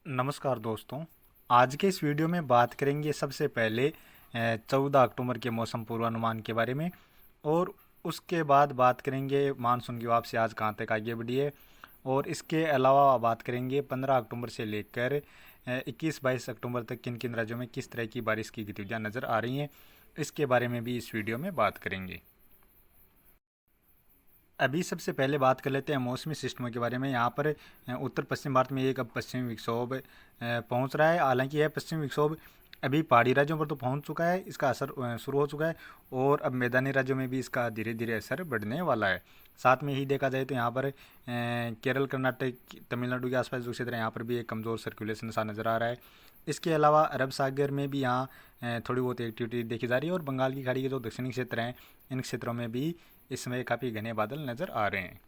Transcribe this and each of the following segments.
नमस्कार दोस्तों। आज के इस वीडियो में बात करेंगे सबसे पहले 14 अक्टूबर के मौसम पूर्वानुमान के बारे में, और उसके बाद बात करेंगे मानसून की वापसी आज कहाँ तक आगे बढ़ी है, और इसके अलावा बात करेंगे 15 अक्टूबर से लेकर 21-22 अक्टूबर तक किन किन राज्यों में किस तरह की बारिश की गतिविधियाँ नज़र आ रही हैं। इसके बारे में भी इस वीडियो में बात करेंगे। अभी सबसे पहले बात कर लेते हैं मौसमी सिस्टमों के बारे में। यहाँ पर उत्तर पश्चिम भारत में एक अब पश्चिमी विक्षोभ पहुँच रहा है। हालांकि यह पश्चिमी विक्षोभ अभी पहाड़ी राज्यों पर तो पहुँच चुका है, इसका असर शुरू हो चुका है, और अब मैदानी राज्यों में भी इसका धीरे धीरे असर बढ़ने वाला है। साथ में ही देखा जाए तो यहाँ पर केरल, कर्नाटक, तमिलनाडु के आसपास जो क्षेत्र है यहाँ पर भी एक कमज़ोर सर्कुलेशन सा नज़र आ रहा है। इसके अलावा अरब सागर में भी यहाँ थोड़ी बहुत एक्टिविटी देखी जा रही है, और बंगाल की खाड़ी के जो दक्षिणी क्षेत्र हैं इन क्षेत्रों में भी इस समय काफ़ी घने बादल नज़र आ रहे हैं।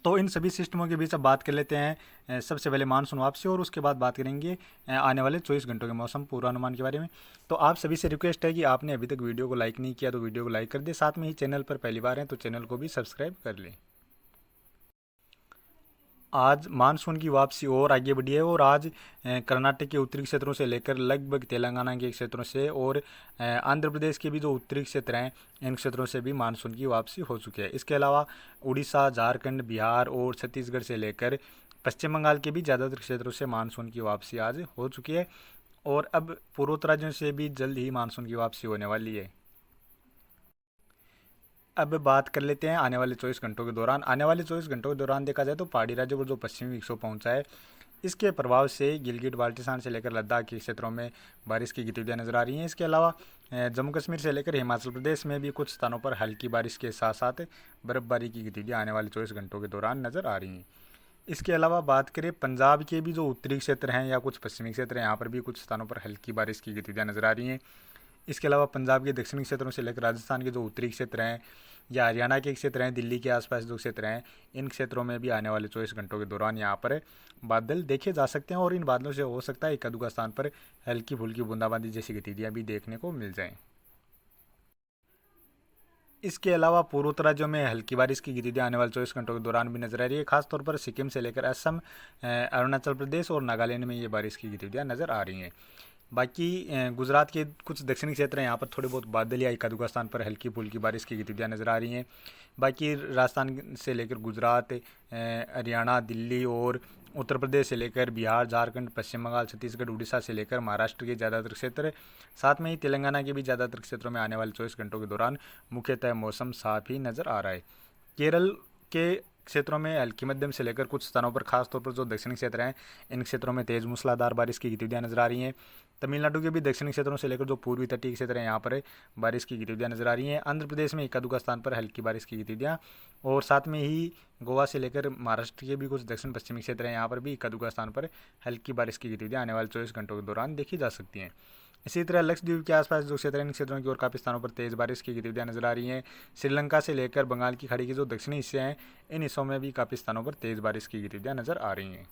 तो इन सभी सिस्टमों के बीच अब बात कर लेते हैं सबसे पहले मानसून वापसी, और उसके बाद बात करेंगे आने वाले 24 घंटों के मौसम पूर्वानुमान के बारे में। तो आप सभी से रिक्वेस्ट है कि आपने अभी तक वीडियो को लाइक नहीं किया तो वीडियो को लाइक कर दे, साथ में ही चैनल पर पहली बार हैं तो चैनल को भी सब्सक्राइब कर लें। आज मानसून की वापसी और आगे बढ़ी है, और आज कर्नाटक के उत्तरी क्षेत्रों से लेकर लगभग तेलंगाना के क्षेत्रों से और आंध्र प्रदेश के भी जो उत्तरी क्षेत्र हैं इन क्षेत्रों से भी मानसून की वापसी हो चुकी है। इसके अलावा उड़ीसा, झारखंड, बिहार और छत्तीसगढ़ से लेकर पश्चिम बंगाल के भी ज़्यादातर क्षेत्रों से मानसून की वापसी आज हो चुकी है, और अब पूर्वोत्तर राज्यों से भी जल्द ही मानसून की वापसी होने वाली है। अब बात कर लेते हैं आने वाले 24 घंटों के दौरान। आने वाले 24 घंटों के दौरान देखा जाए तो पहाड़ी राज्यों पर जो पश्चिमी विक्षोभ पहुंचा है इसके प्रभाव से गिलगिट बाल्टिस्तान से लेकर लद्दाख के क्षेत्रों में बारिश की गतिविधियां नजर आ रही हैं। इसके अलावा जम्मू कश्मीर से लेकर हिमाचल प्रदेश में भी कुछ स्थानों पर हल्की बारिश के साथ साथ बर्फबारी की गतिविधियां आने वाले 24 घंटों के दौरान नजर आ रही हैं। इसके अलावा बात करें पंजाब के भी जो उत्तरी क्षेत्र हैं या कुछ पश्चिमी क्षेत्र हैं, यहाँ पर भी कुछ स्थानों पर हल्की बारिश की गतिविधियां नजर आ रही हैं। इसके अलावा पंजाब के दक्षिणी क्षेत्रों से लेकर राजस्थान के जो उत्तरी क्षेत्र हैं या हरियाणा के क्षेत्र हैं, दिल्ली के आसपास जो क्षेत्र हैं, इन क्षेत्रों में भी आने वाले 24 घंटों के दौरान यहाँ पर बादल देखे जा सकते हैं, और इन बादलों से हो सकता है एक अधूका स्थान पर हल्की फुल्की बूंदाबांदी जैसी गतिविधियाँ भी देखने को मिल जाएं। इसके अलावा पूर्वोत्तर राज्यों में हल्की बारिश की गतिविधियां आने वाले 24 घंटों के दौरान भी नजर आ रही है। खासतौर पर सिक्किम से लेकर असम, अरुणाचल प्रदेश और नागालैंड में ये बारिश की गतिविधियां नजर आ रही हैं। बाकी गुजरात के कुछ दक्षिणी क्षेत्र हैं, यहाँ पर थोड़े बहुत बादल या एक आध स्थान पर हल्की फुल्की बारिश की गतिविधियाँ नजर आ रही हैं। बाकी राजस्थान से लेकर गुजरात, हरियाणा, दिल्ली और उत्तर प्रदेश से लेकर बिहार, झारखंड, पश्चिम बंगाल, छत्तीसगढ़, उड़ीसा से लेकर महाराष्ट्र के ज़्यादातर क्षेत्र, साथ में ही तेलंगाना के भी ज़्यादातर क्षेत्रों में आने वाले 24 घंटों के दौरान मुख्यतः मौसम साफ ही नज़र आ रहा है। केरल के क्षेत्रों में हल्की मध्यम से लेकर कुछ स्थानों पर खासतौर पर जो दक्षिणी क्षेत्र हैं इन क्षेत्रों में तेज मूसलाधार बारिश की गतिविधियां नजर आ रही हैं। तमिलनाडु के भी दक्षिणी क्षेत्रों से लेकर जो पूर्वी तटीय क्षेत्र हैं यहाँ पर बारिश की गतिविधियां नजर आ रही हैं। आंध्र प्रदेश में इक्का दुक्का स्थान पर हल्की बारिश की गतिविधियां, और साथ में ही गोवा से लेकर महाराष्ट्र के भी कुछ दक्षिण पश्चिमी क्षेत्र हैं यहाँ पर भी इक्का दुक्का स्थान पर हल्की बारिश की गतिविधियां आने वाले 24 घंटों के दौरान देखी जा सकती हैं। इसी तरह लक्षद्वीप के आसपास जो क्षेत्र हैं इन क्षेत्रों की ओर काफ़ी स्थानों पर तेज़ बारिश की गतिविधियां नजर आ रही हैं। श्रीलंका से लेकर बंगाल की खाड़ी के जो दक्षिणी हिस्से हैं इन हिस्सों में भी काफ़ी स्थानों पर तेज़ बारिश की गतिविधियां नजर आ रही हैं।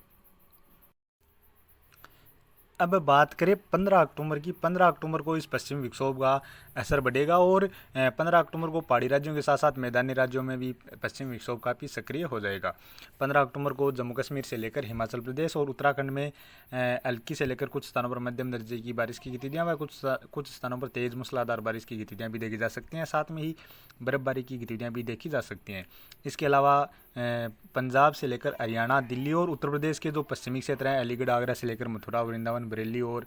अब बात करें 15 अक्टूबर की। 15 अक्टूबर को इस पश्चिमी विक्षोभ का असर बढ़ेगा, और 15 अक्टूबर को पहाड़ी राज्यों के साथ साथ मैदानी राज्यों में भी पश्चिमी विक्षोभ काफ़ी सक्रिय हो जाएगा। 15 अक्टूबर को जम्मू कश्मीर से लेकर हिमाचल प्रदेश और उत्तराखंड में हल्की से लेकर कुछ स्थानों पर मध्यम दर्जे की बारिश की गतिविधियाँ व कुछ स्थानों पर तेज़ मूसलाधार बारिश की गतिविधियाँ भी देखी जा सकती हैं। साथ में ही बर्फबारी की गतिविधियाँ भी देखी जा सकती हैं। इसके अलावा पंजाब से लेकर हरियाणा, दिल्ली और उत्तर प्रदेश के जो पश्चिमी क्षेत्र हैं, अलीगढ़, आगरा से लेकर मथुरा, वृंदावन, बरेली और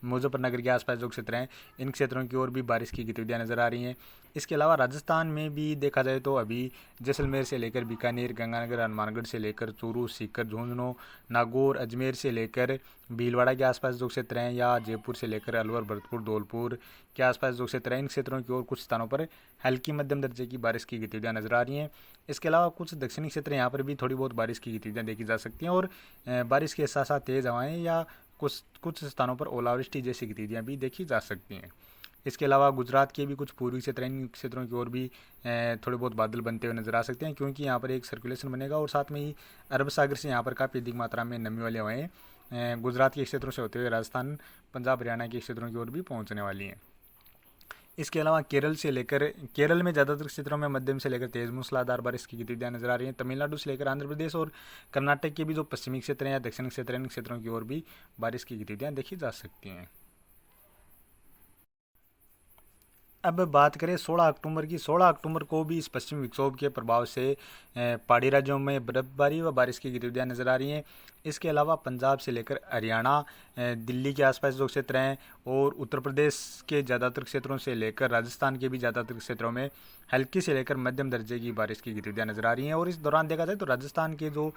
मुजफ्फरनगर के आसपास जो क्षेत्र हैं इन क्षेत्रों की ओर भी बारिश की गतिविधियां नजर आ रही हैं। इसके अलावा राजस्थान में भी देखा जाए तो अभी जैसलमेर से लेकर बीकानेर, गंगानगर, हनुमानगढ़ से लेकर चूरू, सीकर, झुंझुनू, नागौर, अजमेर से लेकर भीलवाड़ा के आसपास जो क्षेत्र हैं, या जयपुर से लेकर अलवर, भरतपुर, धौलपुर के आसपास जो क्षेत्र हैं इन क्षेत्रों की ओर कुछ स्थानों पर हल्की मध्यम दर्जे की बारिश की गतिविधियां नजर आ रही हैं। इसके अलावा कुछ दक्षिणी क्षेत्र यहाँ पर भी थोड़ी बहुत बारिश की गतिविधियां देखी जा सकती हैं, और बारिश के साथ साथ तेज़ हवाएं या कुछ कुछ स्थानों पर ओलावृष्टि जैसी गतिविधियां भी देखी जा सकती हैं। इसके अलावा गुजरात के भी कुछ पूर्वी क्षेत्र इन क्षेत्रों की ओर भी थोड़े बहुत बादल बनते हुए नजर आ सकते हैं, क्योंकि यहाँ पर एक सर्कुलेशन बनेगा, और साथ में ही अरब सागर से यहाँ पर काफ़ी अधिक मात्रा में नमी वाली हवाएं गुजरात के क्षेत्रों से होते हुए राजस्थान, पंजाब, हरियाणा के क्षेत्रों की ओर भी पहुँचने वाली हैं। इसके अलावा केरल में ज़्यादातर क्षेत्रों में मध्यम से लेकर तेज मूसलाधार बारिश की गतिविधियां नजर आ रही हैं। तमिलनाडु से लेकर आंध्र प्रदेश और कर्नाटक के भी जो पश्चिमी क्षेत्र हैं या दक्षिणी क्षेत्र हैं, इन क्षेत्रों की ओर भी बारिश की गतिविधियां देखी जा सकती हैं। अब बात करें 16 अक्टूबर की। 16 अक्टूबर को भी इस पश्चिमी विक्षोभ के प्रभाव से पहाड़ी राज्यों में बर्फबारी व बारिश की गतिविधियां नजर आ रही हैं। इसके अलावा पंजाब से लेकर हरियाणा, दिल्ली के आसपास जो क्षेत्र हैं और उत्तर प्रदेश के ज़्यादातर क्षेत्रों से लेकर राजस्थान के भी ज़्यादातर क्षेत्रों में हल्की से लेकर मध्यम दर्जे की बारिश की गतिविधियां नजर आ रही हैं। और इस दौरान देखा जाए तो राजस्थान के जो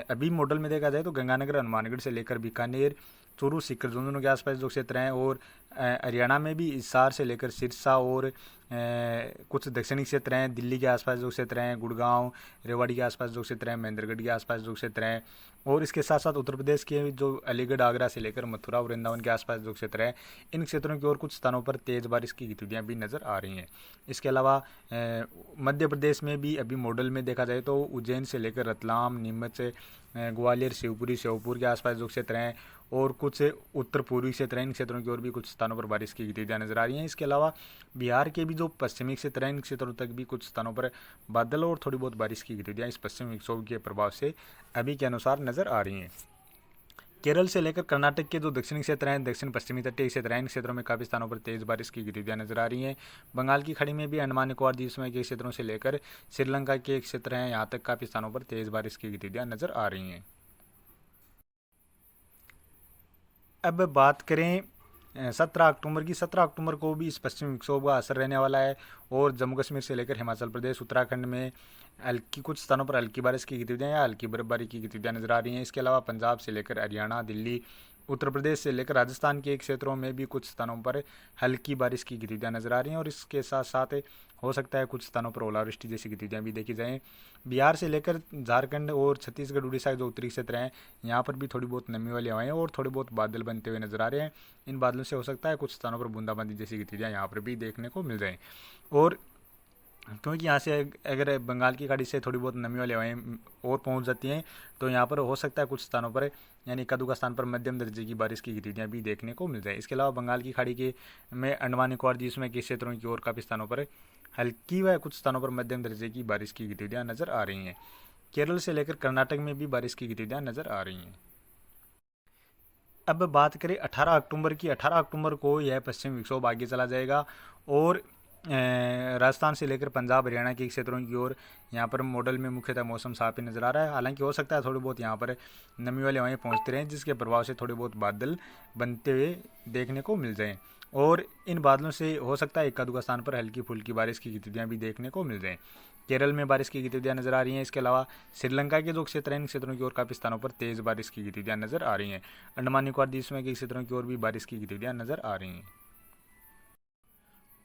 अभी मॉडल में देखा जाए तो गंगानगर, हनुमानगढ़ से लेकर बीकानेर, चूरू, सीकर, झुंझुनू के आसपास जो क्षेत्र हैं और हरियाणा में भी हिसार से लेकर सिरसा और कुछ दक्षिणी क्षेत्र हैं, दिल्ली के आसपास जो क्षेत्र हैं, गुड़गांव, रेवाड़ी के आसपास जो क्षेत्र हैं, महेंद्रगढ़ के आसपास जो क्षेत्र हैं और इसके साथ साथ उत्तर प्रदेश के जो अलीगढ़, आगरा से लेकर मथुरा और वृंदावन के आसपास जो क्षेत्र है, इन क्षेत्रों की ओर कुछ स्थानों पर तेज़ बारिश की गतिविधियां भी नज़र आ रही हैं। इसके अलावा मध्य प्रदेश में भी अभी मॉडल में देखा जाए तो उज्जैन से लेकर रतलाम, नीमच, ग्वालियर, शिवपुरी, श्योपुर के आसपास जो क्षेत्र हैं और कुछ उत्तर पूर्वी क्षेत्र हैं, इन क्षेत्रों की ओर भी कुछ स्थानों पर बारिश की गतिविधियां नजर आ रही हैं। इसके अलावा बिहार के भी जो पश्चिमी क्षेत्र हैं, इन क्षेत्रों तक भी कुछ स्थानों पर बादल और थोड़ी बहुत बारिश की गतिविधियां इस पश्चिमी विक्षोभ के प्रभाव से अभी के अनुसार नजर आ रही हैं। केरल से लेकर कर्नाटक के जो दक्षिणी क्षेत्र हैं, दक्षिण पश्चिमी तटीय क्षेत्र हैं, इन क्षेत्रों में काफ़ी स्थानों पर तेज बारिश की गतिविधियां नजर आ रही हैं। बंगाल की खाड़ी में भी अंडमान निकोबार द्वीप समूह के क्षेत्रों से लेकर श्रीलंका के क्षेत्र हैं, यहाँ तक काफ़ी स्थानों पर तेज बारिश की गतिविधियां नजर आ रही हैं। अब बात करें 17 अक्टूबर की। 17 अक्टूबर को भी इस पश्चिमी विक्षोभ का असर रहने वाला है और जम्मू कश्मीर से लेकर हिमाचल प्रदेश, उत्तराखंड में हल्की कुछ स्थानों पर हल्की बारिश की गतिविधियां या हल्की बर्फबारी की गतिविधियां नजर आ रही हैं। इसके अलावा पंजाब से लेकर हरियाणा, दिल्ली, उत्तर प्रदेश से लेकर राजस्थान के क्षेत्रों में भी कुछ स्थानों पर हल्की बारिश की गतिविधियां नजर आ रही हैं और इसके साथ साथ हो सकता है कुछ स्थानों पर ओलावृष्टि जैसी गतिविधियां भी देखी जाएं। बिहार से लेकर झारखंड और छत्तीसगढ़, उड़ीसा के जो उत्तरी क्षेत्र हैं, यहाँ पर भी थोड़ी बहुत नमी वाली हवाएं और थोड़े बहुत बादल बनते हुए नजर आ रहे हैं। इन बादलों से हो सकता है कुछ स्थानों पर बूंदाबांदी जैसी गतिविधियां यहाँ पर भी देखने को मिल जाएं। और क्योंकि यहाँ से अगर बंगाल की खाड़ी से थोड़ी बहुत नमी वाली हवाएं और पहुँच जाती हैं तो यहाँ पर हो सकता है कुछ स्थानों पर यानी एक आध स्थान पर मध्यम दर्जे की बारिश की गतिविधियाँ भी देखने को मिल जाए। इसके अलावा बंगाल की खाड़ी के में अंडमान निकोबार द्वीप समूह के क्षेत्रों की ओर काफ़ी स्थानों पर हल्की व कुछ स्थानों पर मध्यम दर्जे की बारिश की गतिविधियाँ नजर आ रही हैं। केरल से लेकर कर्नाटक में भी बारिश की गतिविधियाँ नजर आ रही हैं। अब बात करें 18 अक्टूबर की। 18 अक्टूबर को यह पश्चिम विक्षोभ आगे चला जाएगा और राजस्थान से लेकर पंजाब, हरियाणा के क्षेत्रों की ओर यहाँ पर मॉडल में मुख्यतः मौसम साफ ही नज़र आ रहा है। हालांकि हो सकता है थोड़ी बहुत यहाँ पर नमी वाली हवाएं पहुँचते रहें जिसके प्रभाव से थोड़े बहुत बादल बनते हुए देखने को मिल जाएं और इन बादलों से हो सकता है एक आध स्थान पर हल्की फुल्की बारिश की गतिविधियाँ भी देखने को मिल जाएं। केरल में बारिश की गतिविधियाँ नजर आ रही हैं। इसके अलावा श्रीलंका के जो क्षेत्र हैं, इन क्षेत्रों की ओर काफ़ी स्थानों पर तेज़ बारिश की गतिविधियाँ नजर आ रही हैं। अंडमान निकोबार द्वीप समूह के क्षेत्रों की ओर भी बारिश की गतिविधियाँ नजर आ रही हैं।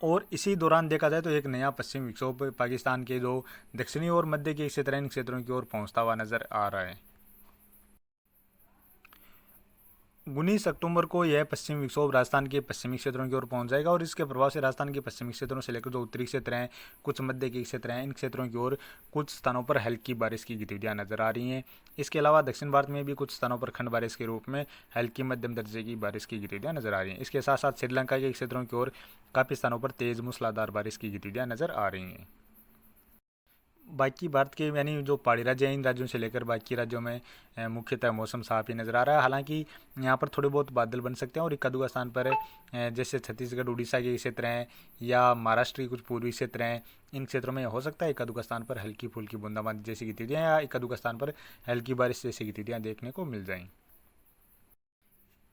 और इसी दौरान देखा जाए तो एक नया पश्चिम विक्षोभ पाकिस्तान के जो दक्षिणी और मध्य के क्षेत्र हैं, इन क्षेत्रों की ओर पहुंचता हुआ नजर आ रहा है। 19 अक्टूबर को यह पश्चिमी विक्षोभ राजस्थान के पश्चिमी क्षेत्रों की ओर पहुंच जाएगा और इसके प्रभाव से राजस्थान के पश्चिमी क्षेत्रों से लेकर जो उत्तरी क्षेत्र हैं, कुछ मध्य के क्षेत्र हैं, इन क्षेत्रों की ओर कुछ स्थानों पर हल्की बारिश की गतिविधियां नजर आ रही हैं। इसके अलावा दक्षिण भारत में भी कुछ स्थानों पर खंड बारिश के रूप में हल्की मध्यम दर्जे की बारिश की गतिविधियां नजर आ रही हैं। इसके साथ साथ श्रीलंका के क्षेत्रों की ओर काफ़ी स्थानों पर तेज मूसलाधार बारिश की गतिविधियां नजर आ रही हैं। बाकी भारत के यानी जो पहाड़ी राज्य हैं, इन राज्यों से लेकर बाकी राज्यों में मुख्यतः मौसम साफ ही नज़र आ रहा है। हालांकि यहाँ पर थोड़े बहुत बादल बन सकते हैं और एक आध स्थान पर जैसे छत्तीसगढ़, उड़ीसा के क्षेत्र हैं या महाराष्ट्र के कुछ पूर्वी क्षेत्र हैं, इन क्षेत्रों में हो सकता है एक आध स्थान पर हल्की फुल्की बूंदाबांदी जैसी गतिविधियाँ या एक आध स्थान पर हल्की बारिश जैसी गतिविधियाँ देखने को मिल जाएँ।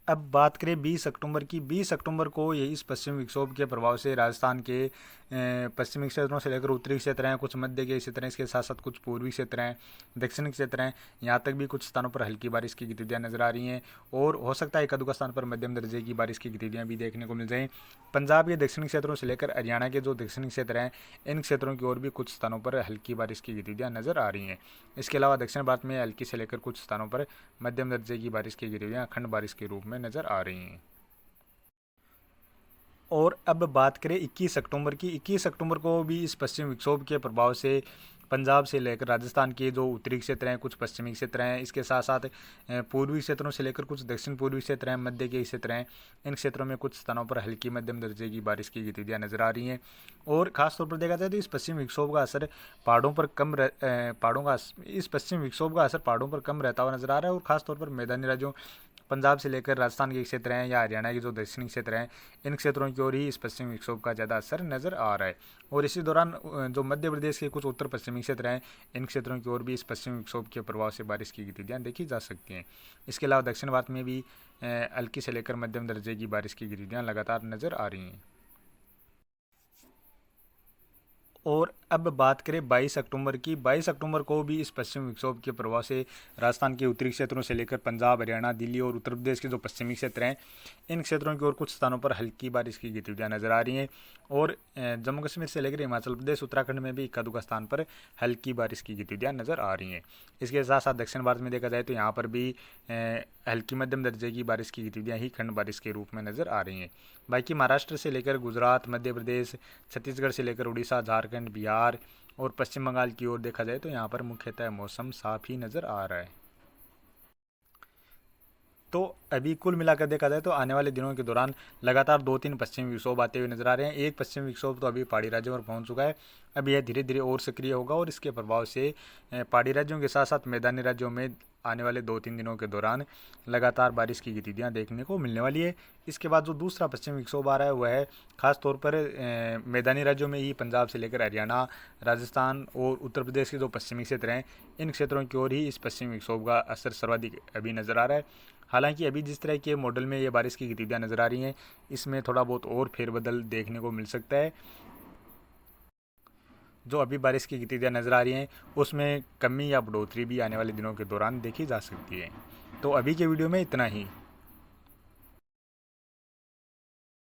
अब बात करें 20 अक्टूबर की। 20 अक्टूबर को ये इस पश्चिमी विक्षोभ के प्रभाव से राजस्थान के पश्चिमी क्षेत्रों से लेकर उत्तरी क्षेत्र हैं, कुछ मध्य के क्षेत्र हैं, इसके साथ साथ कुछ पूर्वी क्षेत्र हैं, दक्षिणी क्षेत्र हैं, यहाँ तक भी कुछ स्थानों पर हल्की बारिश की गतिविधियाँ नजर आ रही हैं और हो सकता है एक आध स्थान पर मध्यम दर्जे की बारिश की गतिविधियाँ भी देखने को मिल जाएँ। पंजाब के दक्षिणी क्षेत्रों से लेकर हरियाणा के जो दक्षिणी क्षेत्र हैं, इन क्षेत्रों की ओर भी कुछ स्थानों पर हल्की बारिश की गतिविधियाँ नजर आ रही हैं। इसके अलावा दक्षिण भारत में हल्की से लेकर कुछ स्थानों पर मध्यम दर्जे की बारिश की गतिविधियाँ खंड बारिश के रूप में नजर आ रही हैं। और अब बात करें 21 अक्टूबर की। 21 अक्टूबर को भी इस पश्चिम विक्षोभ के प्रभाव से पंजाब से लेकर राजस्थान के जो उत्तरी क्षेत्र हैं, कुछ पश्चिमी क्षेत्र हैं, इसके साथ साथ पूर्वी क्षेत्रों से लेकर कुछ दक्षिण पूर्वी क्षेत्र हैं, मध्य के क्षेत्र हैं, इन क्षेत्रों में कुछ स्थानों पर हल्की मध्यम दर्जे की बारिश की गतिविधियाँ नजर आ रही हैं। और खासतौर पर देखा जाए तो इस पश्चिमी विक्षोभ का असर पहाड़ों पर कम इस पश्चिमी विक्षोभ का असर पहाड़ों पर कम रहता हुआ नजर आ रहा है। और खासतौर पर मैदानी राज्यों पंजाब से लेकर राजस्थान के क्षेत्र हैं या हरियाणा के जो दक्षिणी क्षेत्र हैं, इन क्षेत्रों की ओर ही इस पश्चिमी विक्षोभ का ज़्यादा असर नज़र आ रहा है। और इसी दौरान जो मध्य प्रदेश के कुछ उत्तर पश्चिमी क्षेत्र हैं, इन क्षेत्रों की ओर भी इस पश्चिमी विक्षोभ के प्रभाव से बारिश की गतिविधियाँ देखी जा सकती हैं। इसके अलावा दक्षिण भारत में भी हल्की से लेकर मध्यम दर्जे की बारिश की गतिविधियाँ लगातार नज़र आ रही हैं। और अब बात करें 22 अक्टूबर की। 22 अक्टूबर को भी इस पश्चिमी विक्षोभ के प्रभाव से राजस्थान के उत्तरी क्षेत्रों से लेकर पंजाब, हरियाणा, दिल्ली और उत्तर प्रदेश के जो पश्चिमी क्षेत्र हैं, इन क्षेत्रों की ओर कुछ स्थानों पर हल्की बारिश की गतिविधियाँ नजर आ रही हैं। और जम्मू कश्मीर से लेकर हिमाचल प्रदेश, उत्तराखंड में भी इक्का दुक्का स्थान पर हल्की बारिश की गतिविधियाँ नजर आ रही हैं। इसके साथ साथ दक्षिण भारत में देखा जाए तो यहाँ पर भी हल्की मध्यम दर्जे की बारिश की गतिविधियाँ ही खंड बारिश के रूप में नजर आ रही हैं। बाकी महाराष्ट्र से लेकर गुजरात, मध्य प्रदेश, छत्तीसगढ़ से लेकर उड़ीसा, झारखंड, बिहार और पश्चिम बंगाल की ओर देखा जाए तो यहाँ पर मुख्यतः मौसम साफ ही नज़र आ रहा है। तो अभी कुल मिलाकर देखा जाए तो आने वाले दिनों के दौरान लगातार 2-3 पश्चिमी विक्षोभ आते हुए नजर आ रहे हैं। एक पश्चिमी विक्षोभ तो अभी पहाड़ी राज्यों पर पहुंच चुका है, अब यह धीरे धीरे और सक्रिय होगा और इसके प्रभाव से पहाड़ी राज्यों के साथ साथ मैदानी राज्यों में आने वाले 2-3 दिनों के दौरान लगातार बारिश की गतिविधियाँ देखने को मिलने वाली है। इसके बाद जो दूसरा पश्चिमी विक्षोभ आ रहा है वह है खासतौर पर मैदानी राज्यों में ही पंजाब से लेकर हरियाणा, राजस्थान और उत्तर प्रदेश के जो पश्चिमी क्षेत्र हैं, इन क्षेत्रों की ओर ही इस पश्चिमी विक्षोभ का असर सर्वाधिक अभी नज़र आ रहा है। हालांकि अभी जिस तरह के मॉडल में ये बारिश की गतिविधियाँ नज़र आ रही हैं, इसमें थोड़ा बहुत और फेरबदल देखने को मिल सकता है। जो अभी बारिश की गतिविधियाँ नज़र आ रही हैं उसमें कमी या बढ़ोतरी भी आने वाले दिनों के दौरान देखी जा सकती है। तो अभी के वीडियो में इतना ही।